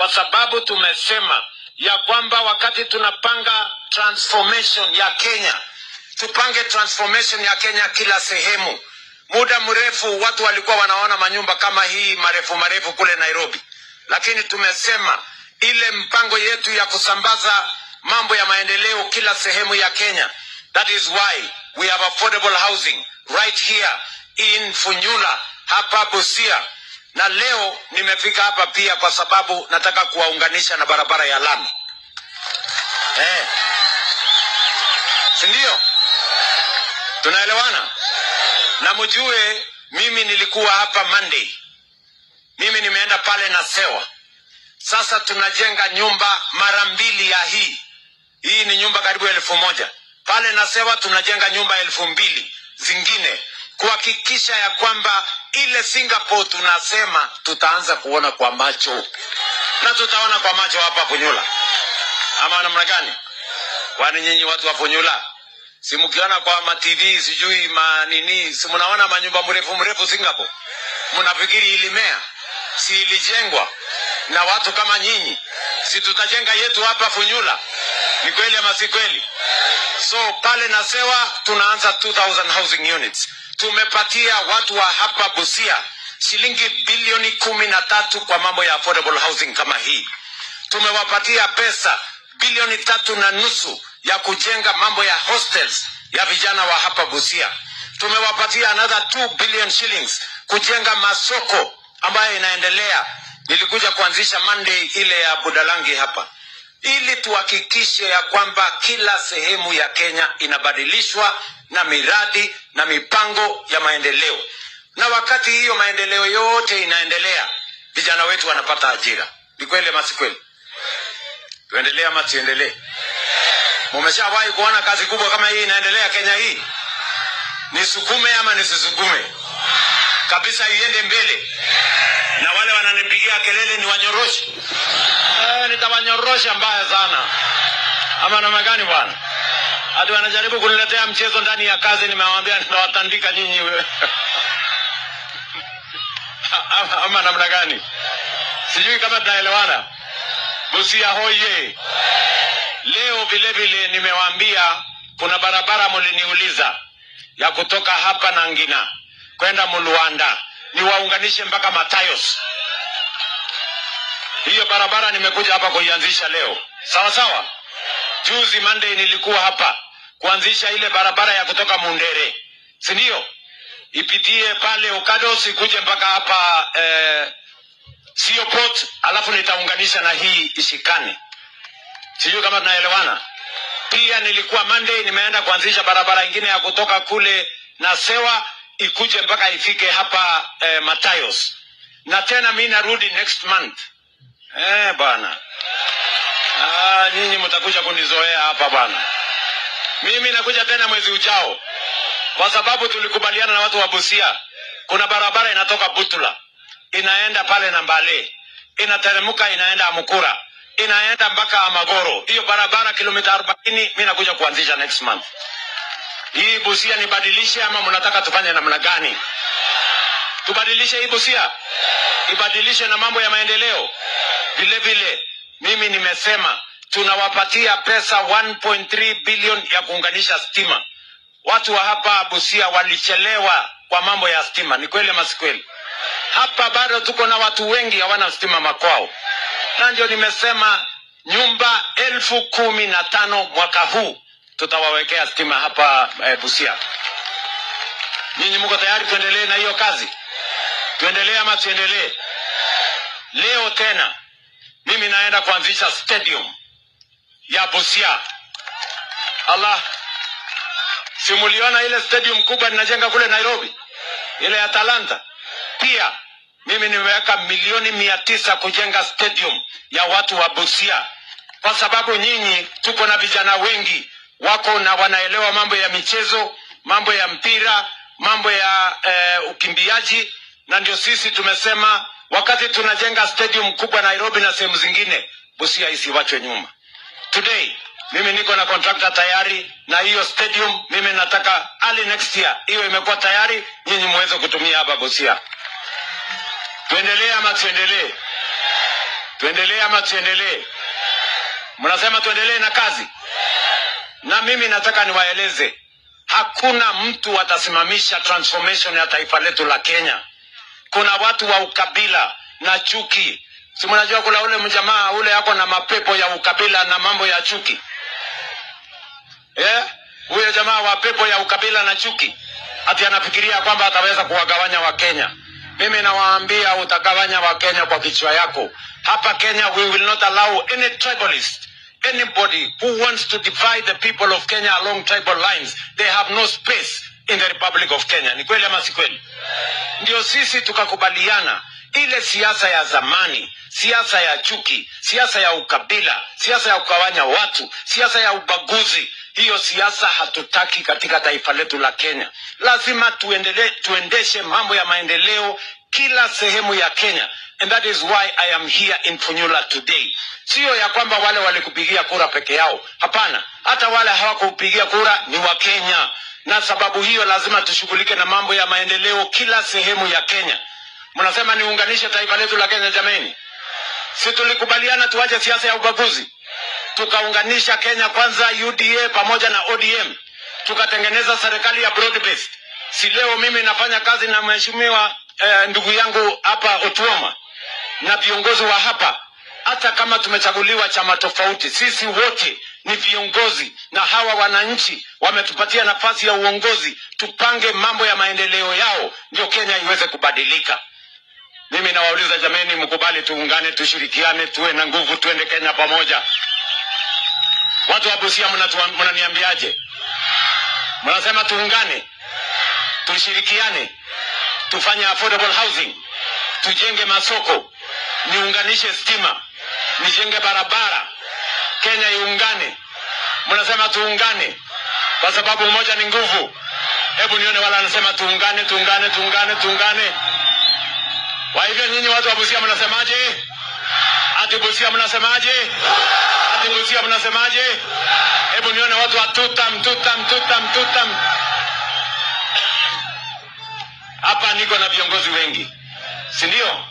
kwa sababu tumesema ya kwamba wakati tunapanga transformation ya Kenya, tupange transformation ya Kenya kila sehemu. Muda mrefu watu walikuwa wanaona manyumba kama hii marefu marefu kule Nairobi, lakini tumesema ile mpango yetu ya kusambaza mambo ya maendeleo kila sehemu ya Kenya. That is why we have affordable housing right here in Funyula hapa Busia. Na leo nimefika hapa pia kwa sababu nataka kuwaunganisha na barabara ya lami. Sindio? Tunaelewana? Na mjue mimi nilikuwa hapa Monday. Mimi nimeenda pale na Sewa. Sasa tunajenga nyumba mara 2 ya hii. Hii ni nyumba karibu 1,000. Pale na Sewa tunajenga nyumba 2,000 zingine, kuhakikisha ya kwamba ile Singapore tunasema tutaanza kuona kwa macho. Na tutaona kwa macho hapa Funyula. Ama namna gani? Kwani nyinyi watu wa Funyula, si mkiona kwa ma TV sijui manini, si mnaona manyumba mrefu mrefu Singapore? Mnafikiri ilimea? Si ilijengwa na watu kama nyinyi? Si tutajenga yetu hapa Funyula? Ni kweli ama si kweli? So pale na Sewa tunaanza 2,000 housing units. Tumepatia watu wa hapa Busia shilingi bilioni 13 kwa mambo ya affordable housing kama hii. Tumewapatia pesa bilioni 3.5 ya kujenga mambo ya hostels ya vijana wa hapa Busia. Tumewapatia another 2 billion shillings kujenga masoko ambayo inaendelea. Nilikuja kuanzisha Monday ile ya Budalangi hapa, ili tuhakikishe ya kwamba kila sehemu ya Kenya inabadilishwa na miradi na mipango ya maendeleo. Na wakati hiyo maendeleo yote inaendelea, vijana wetu wanapata ajira. Ni kweli ama si kweli? Tuendelee ama tuendelee? Mmeshawahi kuona kazi kubwa kama hii inaendelea Kenya hii? Nisukume ama nisisukume? Kabisa iende mbele. Na wale wananipigia kelele ni wanyoroshi. Nitawanyorosha mbaya sana. Ama namna gani bwana? Hadi wanajaribu kuniletea mchezo ndani ya kazi, nimewaambia nitawatandika nyinyi wewe. Ama namna gani? Sijui kama tunaelewana. Busia hoye. Leo vile vile nimewaambia kuna barabara mliniuliza ya kutoka hapa na Ngina kwenda Muluanda niwaunganishe mpaka Matayos. Hiyo barabara nimekuja hapa kuianzisha leo. Sawa sawa? Juzi Monday nilikuwa hapa kuanzisha ile barabara ya kutoka Mundere. Si ndio? Ipitie pale Okados ikuje mpaka hapa Sio Port, alafu nitaunganisha na hii Ishikani. Sijui kama tunaelewana. Pia nilikuwa Monday nimeenda kuanzisha barabara nyingine ya kutoka kule na Sewa ikuje mpaka ifike hapa Matayos. Na tena mimi narudi next month. Bana. Nyinyi mtakuja kunizoea hapa bana. Mimi nakuja tena mwezi ujao. Kwa sababu tulikubaliana na watu wa Busia. Kuna barabara inatoka Butula, inaenda pale na Mbale, inateremka inaenda Amukura, inaenda mpaka Amagoro. Hiyo barabara kilomita 40 mimi nakuja kuanzisha next month. Hii Busia nibadilishe ama mnataka tufanye namna gani? Tubadilishe hii Busia? Ibadilishe na mambo ya maendeleo. Vile vile mimi nimesema tunawapatia pesa 1.3 billion ya kuunganisha stima. Watu wa hapa Busia walichelewa kwa mambo ya stima. Ni kweli ama si kweli? Hapa bado tuko na watu wengi hawana stima makwao. Na ndio nimesema nyumba 15,000 mwaka huu tutawawekea stima hapa Busia. Nyinyi mko tayari tuendelee na hiyo kazi? Tuendelee ama tuendelee? Leo tena mimi naenda kuanzisha stadium ya Busia. Allah, simuliona ile stadium kubwa ninajenga kule Nairobi, ile ya Talanta? Pia mimi nimeweka milioni 900 kujenga stadium ya watu wa Busia, kwa sababu nyinyi tuko na vijana wengi wako na wanaelewa mambo ya michezo, mambo ya mpira, mambo ya ukimbiaji. Na ndio sisi tumesema wakati tunajenga stadium kubwa Nairobi na sehemu zingine, Busia isiwachwe nyuma. Today mimi niko na contractor tayari na hiyo stadium mimi nataka early next year hiyo imekuwa tayari, nyinyi muweze kutumia hapa Busia. Tuendelee ama tuendelee? Tuendelee ama tuendelee? Mnasema tuendelee na kazi? Na mimi nataka niwaeleze, hakuna mtu atasimamisha transformation ya taifa letu la Kenya. Kuna watu wa ukabila na chuki. Si mnajua kula ule mjamaa ule yako na mapepo ya ukabila na mambo ya chuki? Huyo jamaa wa pepo ya ukabila na chuki ati anafikiria kwamba ataweza kuwagawanya wa Kenya. Mimi nawaambia utagawanya wa Kenya kwa kichwa yako. Hapa Kenya we will not allow any tribalist, anybody who wants to divide the people of Kenya along tribal lines. They have no space in the Republic of Kenya. Ni kweli ama si kweli? Ndio sisi tukakubaliana ile siasa ya zamani, siasa ya chuki, siasa ya ukabila, siasa ya kugawanya watu, siasa ya ubaguzi. Hiyo siasa hatutaki katika taifa letu la Kenya. Lazima tuendeshe mambo ya maendeleo kila sehemu ya Kenya. And that is why I am here in Funyula today. Sio ya kwamba wale walikupigia kura peke yao. Hapana, hata wale hawakupigia kura ni wa Kenya. Na sababu hiyo lazima tushughulike na mambo ya maendeleo kila sehemu ya Kenya. Mnasema niunganishe taifa letu la Kenya jameni? Si tulikubaliana tuache siasa ya ubaguzi? Tukaunganisha Kenya Kwanza, UDA pamoja na ODM. Tukatengeneza serikali ya broad based. Si leo mimi nafanya kazi na mheshimiwa ndugu yangu hapa Otuoma na viongozi wa hapa. Hata kama tumechaguliwa chama tofauti, sisi wote ni viongozi na hawa wananchi wametupatia nafasi ya uongozi. Tupange mambo ya maendeleo yao ndio Kenya iweze kubadilika. Mimi nawauliza jameni, mkubali tuungane, tushirikiane, tuwe na nguvu, tuende Kenya pamoja. Watu wa Busia mnaniambiaje? Mnasema tuungane, tushirikiane, tufanye affordable housing, tujenge masoko, niunganishe stima, nijenge barabara, Kenya iungane. Mnasema tuungane kwa sababu umoja ni nguvu. Hebu nione wala anasema tuungane, tuungane, tuungane, tuungane. Kwa hivyo nyinyi watu wa Busia mnasemaje? Ati Busia mnasemaje? Ati Busia mnasemaje? Hebu nione watu wa tutam. Hapa niko na viongozi wengi, si ndio?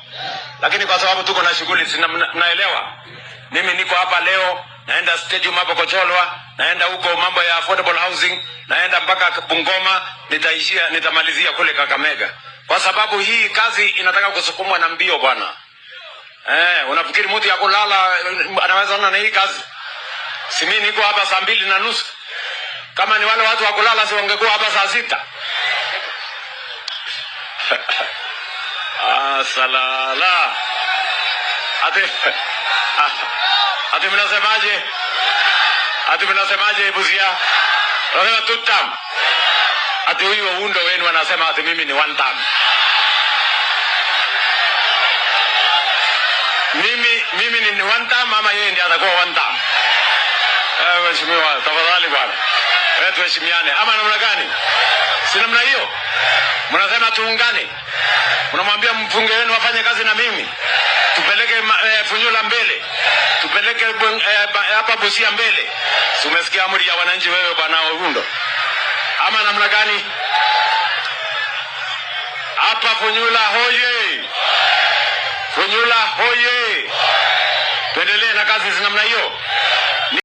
Lakini kwa sababu tuko na shughuli, mnaelewa. Mimi niko hapa leo, naenda stadium hapo Kocholwa, naenda huko mambo ya affordable housing, naenda mpaka Bungoma, nitamalizia kule Kakamega. Kwa sababu hii kazi inataka kusukumwa na mbio bwana. Unafikiri mtu ya kulala anaweza ona na hii kazi? Si mimi niko hapa saa 2:30. Kama ni wale watu wa kulala si wangekuwa hapa saa 6. Salala. Ati mnasemaje? Ati mnasemaje Busia? Unasema tutam. Ati huyo undo wenu wanasema ati mimi ni one time. Mimi ni one time ama yeye ndiye atakuwa one time? Mheshimiwa, tafadhali bwana. Tuheshimiane. Ama namna gani? Si namna hiyo. Mnasema tuungane. Mnamwambia mfunge wenu wafanye kazi na mimi. Tupeleke Funyula mbele. Tupeleke hapa Busia mbele. Si umesikia amri ya wananchi wewe bwana Oundo? Ama namna gani? Hapa Funyula hoye. Funyula hoye. Tuendelee na kazi namna hiyo.